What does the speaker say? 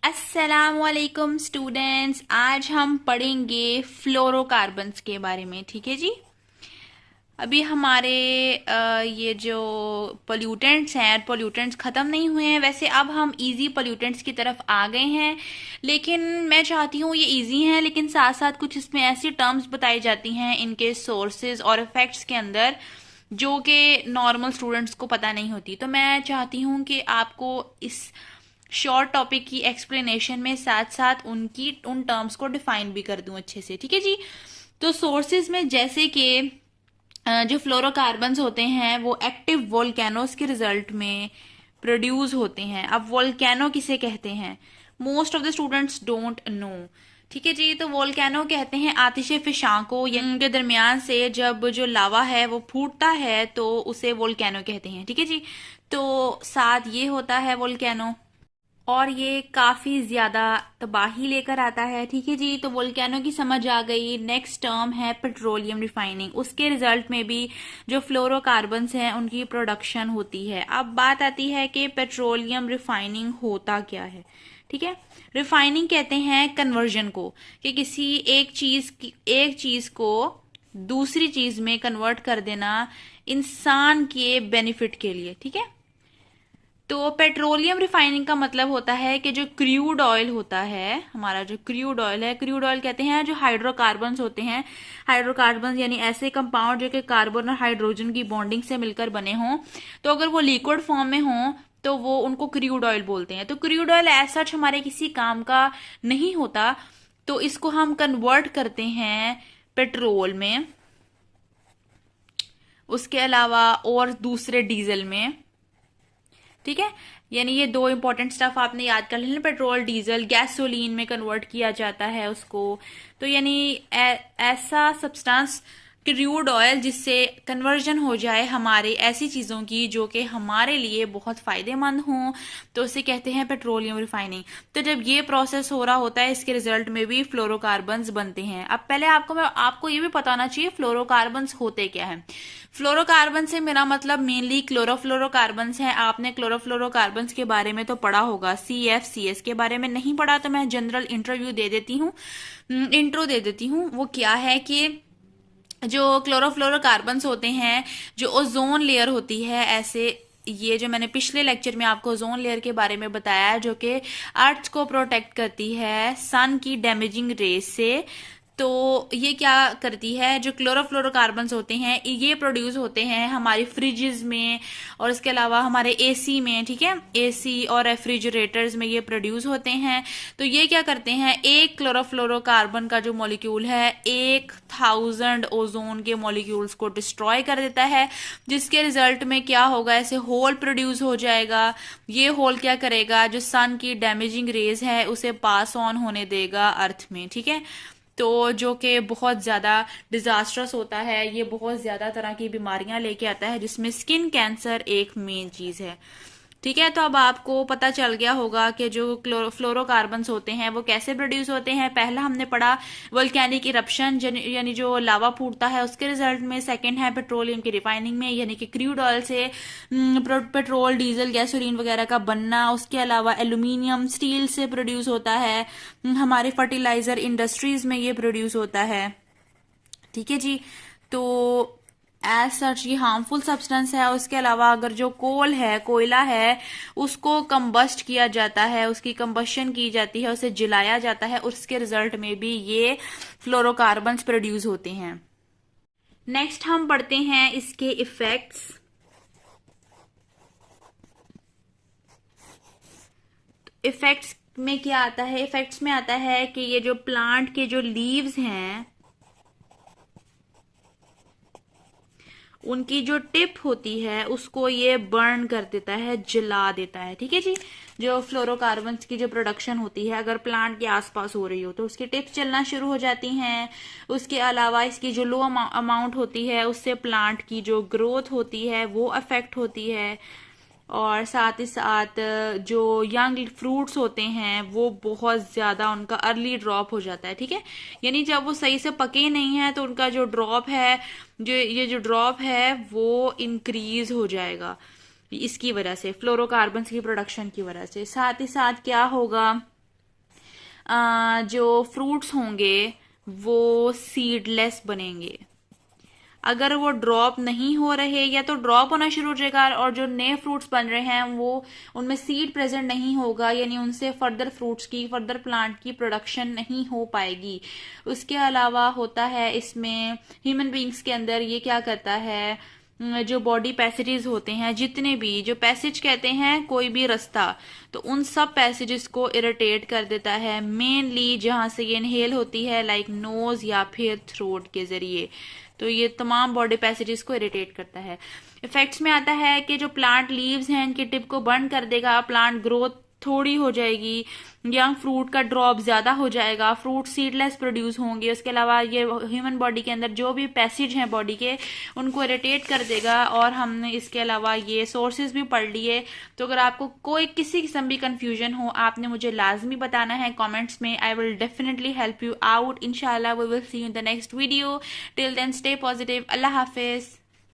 अस्सलामुअलैकुम स्टूडेंट्स, आज हम पढ़ेंगे फ्लोरोकार्बन्स के बारे में। ठीक है जी। अभी हमारे ये जो पोल्यूटेंट्स हैं, पोल्यूटेंट्स ख़त्म नहीं हुए हैं। वैसे अब हम इजी पोल्यूटेंट्स की तरफ आ गए हैं, लेकिन मैं चाहती हूँ ये इजी हैं, लेकिन साथ साथ कुछ इसमें ऐसी टर्म्स बताई जाती हैं इनके सोर्सेज और इफेक्ट्स के अंदर जो कि नॉर्मल स्टूडेंट्स को पता नहीं होती। तो मैं चाहती हूँ कि आपको इस शॉर्ट टॉपिक की एक्सप्लेनेशन में साथ साथ उन टर्म्स को डिफाइन भी कर दूं अच्छे से। ठीक है जी। तो सोर्सेज में जैसे कि जो फ्लोरोकार्बन्स होते हैं वो एक्टिव वोल्केनोस के रिजल्ट में प्रोड्यूस होते हैं। अब वोल्केनो किसे कहते हैं, most of the students don't know. ठीक है जी। तो वोल्केनो कहते हैं आतिश फिशां को, यानी के दरमियान से जब जो लावा है वो फूटता है तो उसे वोल्केनो कहते हैं। ठीक है जी। तो साथ ये होता है वोल्केनो, और ये काफी ज्यादा तबाही लेकर आता है। ठीक है जी। तो वोल्केनो की समझ आ गई। नेक्स्ट टर्म है पेट्रोलियम रिफाइनिंग। उसके रिजल्ट में भी जो फ्लोरोकार्बन्स हैं उनकी प्रोडक्शन होती है। अब बात आती है कि पेट्रोलियम रिफाइनिंग होता क्या है। ठीक है। रिफाइनिंग कहते हैं कन्वर्जन को, कि किसी एक चीज को दूसरी चीज में कन्वर्ट कर देना इंसान के बेनिफिट के लिए। ठीक है। तो पेट्रोलियम रिफाइनिंग का मतलब होता है कि जो क्रूड ऑयल होता है, हमारा जो क्रूड ऑयल है, क्रूड ऑयल कहते हैं जो हाइड्रोकार्बन्स होते हैं। हाइड्रोकार्बन्स यानी ऐसे कंपाउंड जो कि कार्बन और हाइड्रोजन की बॉन्डिंग से मिलकर बने हों, तो अगर वो लिक्विड फॉर्म में हों तो वो उनको क्रूड ऑयल बोलते हैं। तो क्रूड ऑयल ऐसा हमारे किसी काम का नहीं होता, तो इसको हम कन्वर्ट करते हैं पेट्रोल में, उसके अलावा और दूसरे डीजल में। ठीक है। यानी ये दो इंपॉर्टेंट स्टफ आपने याद कर लेना, पेट्रोल डीजल। गैसोलीन में कन्वर्ट किया जाता है उसको। तो यानी ऐसा सब्सटेंस क्रूड ऑयल जिससे कन्वर्जन हो जाए हमारे ऐसी चीजों की जो कि हमारे लिए बहुत फायदेमंद हों, तो उसे कहते हैं पेट्रोलियम रिफाइनिंग। तो जब ये प्रोसेस हो रहा होता है इसके रिजल्ट में भी फ्लोरोकार्बन्स बनते हैं। अब पहले आपको ये भी पता होना चाहिए फ्लोरोकार्बन्स होते क्या है। फ्लोरोकार्बन से मेरा मतलब मेनली क्लोरोफ्लोरोकार्बन्स हैं। आपने क्लोरोफ्लोरोकार्बन्स के बारे में तो पढ़ा होगा, CFCS के बारे में नहीं पढ़ा तो मैं जनरल इंटरव्यू दे देती हूँ, इंट्रो दे देती हूँ। वो क्या है कि जो क्लोरोफ्लोरोकार्बन्स होते हैं, जो ओजोन लेयर होती है, ऐसे ये जो मैंने पिछले लेक्चर में आपको ओजोन लेयर के बारे में बताया जो कि अर्थ को प्रोटेक्ट करती है सन की डैमेजिंग रेस से, तो ये क्या करती है, जो क्लोरोफ्लोरोकार्बन्स होते हैं ये प्रोड्यूस होते हैं हमारी फ्रिजेस में और इसके अलावा हमारे AC में। ठीक है। AC और रेफ्रिजरेटर्स में ये प्रोड्यूस होते हैं। तो ये क्या करते हैं, एक क्लोरोफ्लोरोकार्बन का जो मॉलिक्यूल है 1000 ओजोन के मॉलिक्यूल्स को डिस्ट्रॉय कर देता है, जिसके रिजल्ट में क्या होगा, ऐसे होल प्रोड्यूस हो जाएगा। ये होल क्या करेगा, जो सन की डैमेजिंग रेज है उसे पास ऑन होने देगा अर्थ में। ठीक है। तो जो कि बहुत ज़्यादा डिजास्ट्रस होता है, ये बहुत ज़्यादा तरह की बीमारियां लेके आता है, जिसमें स्किन कैंसर एक मेन चीज़ है। ठीक है। तो अब आपको पता चल गया होगा कि जो फ्लोरोकार्बन्स होते हैं वो कैसे प्रोड्यूस होते हैं। पहला हमने पढ़ा वोल्केनिक इरप्शन, यानी जो लावा फूटता है उसके रिजल्ट में। सेकंड है पेट्रोलियम की रिफाइनिंग में, यानी कि क्रूड ऑयल से पेट्रोल डीजल गैसोलीन वगैरह का बनना। उसके अलावा एल्यूमिनियम स्टील से प्रोड्यूस होता है, हमारे फर्टिलाइजर इंडस्ट्रीज में ये प्रोड्यूस होता है। ठीक है जी। तो एज सच ये हार्मफुल सब्सटेंस है। उसके अलावा अगर जो कोल है, कोयला है, उसको कंबस्ट किया जाता है, उसकी कंबशन की जाती है, उसे जलाया जाता है, उसके रिजल्ट में भी ये फ्लोरोकार्बन्स प्रोड्यूस होते हैं। नेक्स्ट हम पढ़ते हैं इसके इफेक्ट्स। इफेक्ट्स में क्या आता है, इफेक्ट्स में आता है कि ये जो प्लांट के जो लीव्स हैं उनकी जो टिप होती है उसको ये बर्न कर देता है, जला देता है। ठीक है जी। जो फ्लोरोकार्बन्स की जो प्रोडक्शन होती है अगर प्लांट के आसपास हो रही हो तो उसकी टिप्स जलना शुरू हो जाती हैं। उसके अलावा इसकी जो लो अमाउंट होती है उससे प्लांट की जो ग्रोथ होती है वो अफेक्ट होती है, और साथ ही साथ जो यंग फ्रूट्स होते हैं वो बहुत ज्यादा उनका अर्ली ड्रॉप हो जाता है। ठीक है। यानी जब वो सही से पके नहीं है तो उनका जो ड्रॉप है, जो ड्रॉप है वो इंक्रीज हो जाएगा इसकी वजह से, फ्लोरोकार्बन्स की प्रोडक्शन की वजह से। साथ ही साथ क्या होगा जो फ्रूट्स होंगे वो सीडलेस बनेंगे। अगर वो ड्रॉप नहीं हो रहे या तो ड्रॉप होना शुरू हो जाएगा, और जो नए फ्रूट्स बन रहे हैं वो उनमें सीड प्रेजेंट नहीं होगा, यानी उनसे फर्दर फ्रूट्स की, फर्दर प्लांट की प्रोडक्शन नहीं हो पाएगी। उसके अलावा होता है इसमें ह्यूमन बींग्स के अंदर ये क्या करता है, जो बॉडी पैसेजेस होते हैं, जितने भी जो पैसेज कहते हैं कोई भी रास्ता, तो उन सब पैसेजेस को इरिटेट कर देता है, मेनली जहां से ये इनहेल होती है लाइक नोज या फिर थ्रोट के जरिए। तो ये तमाम बॉडी पैसेजेस को इरिटेट करता है। इफेक्ट्स में आता है कि जो प्लांट लीव्स हैं इनकी टिप को बर्न कर देगा, प्लांट ग्रोथ थोड़ी हो जाएगी, यंग फ्रूट का ड्रॉप ज्यादा हो जाएगा, फ्रूट सीडलेस प्रोड्यूस होंगे। उसके अलावा ये ह्यूमन बॉडी के अंदर जो भी पैसेज हैं बॉडी के उनको इरिटेट कर देगा। और हमने इसके अलावा ये सोर्सेज भी पढ़ लिए। तो अगर आपको कोई किसी किस्म भी कंफ्यूजन हो आपने मुझे लाजमी बताना है कमेंट्स में। I will definitely help you out. इंशाल्लाह we will see you in the next video. Till then stay positive. अल्लाह हाफिज।